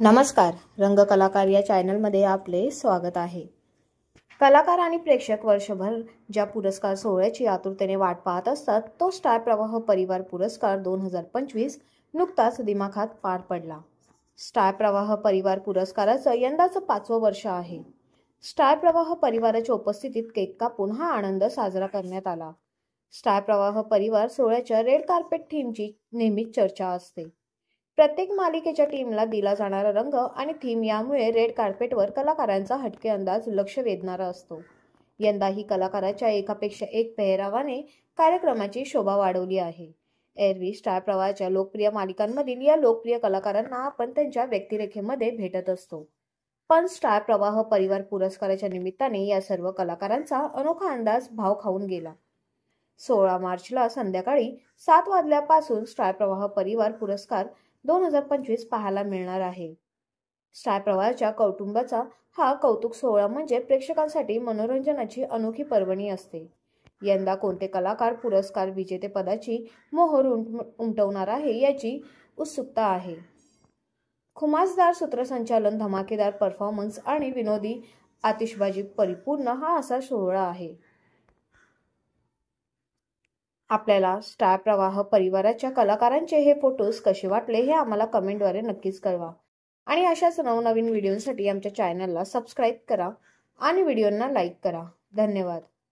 नमस्कार, रंगकलाकार या चॅनलमध्ये आपले स्वागत आहे। कलाकार आणि प्रेक्षक वर्षभर ज्या पुरस्कार सोहळ्याची आतुरतेने वाट पाहत असतात, तो स्टार प्रवाह परिवार पुरस्कार 2025 नुकताच दिमाखात पार पडला। स्टार प्रवाह परिवार पुरस्काराचं यंदाचं 5वं वर्ष आहे। स्टार प्रवाह परिवाराच्या उपस्थितीत केक कापून हा आनंद साजरा करण्यात आला। स्टार प्रवाह परिवार सोहळ्याच्या रेड कार्पेट थीमची नेहमीच चर्चा असते। प्रत्येक मालिकेच्या टीमला दिला जाणारा रंग आणि थीम यामुळे रेड कार्पेटवर कलाकारांचा हटके अंदाज लक्ष वेधणारा असतो। यंदाही कलाकाराच्या एकापेक्षा एक पेहरावाने कार्यक्रमाची शोभा वाढवली आहे। एरवी स्टार प्रवाहाच्या लोकप्रिय मालिकांमधील या लोकप्रिय कलाकारांना आपण त्यांच्या व्यक्तिरेखेमध्ये भेटत असतो, पण स्टार प्रवाह परिवार पुरस्काराच्या निमित्ताने या सर्व कलाकारांचा अनोखा अंदाज भाव खाऊन गेला। 16 मार्चला संध्याकाळी 7 वाजल्यापासून स्टार प्रवाह परिवार पुरस्कार 2025 पाहायला मिळणार आहे। स्टार प्रवाहाच्या कौटुंबाचा हा कौतुक सोहळा म्हणजे प्रेक्षकांसाठी मनोरंजनाची अनोखी पर्वणी असते। यंदा कोणते कलाकार पुरस्कार विजेतेपदाची मोहोर उमटवणार आहे याची उत्सुकता आहे। खुमासदार सूत्रसंचालन, धमाकेदार परफॉर्मन्स आणि विनोदी आतिषबाजी परिपूर्ण हा असा सोहळा आहे। आपल्याला स्टार प्रवाह परिवाराच्या कलाकारांचे हे फोटोज कसे वाटले हे आम्हाला कमेंटद्वारे नक्कीच कळवा आणि अशाच नवनवीन व्हिडिओसाठी आमच्या चॅनलला सबस्क्राईब करा आणि व्हिडिओंना लाईक करा। धन्यवाद।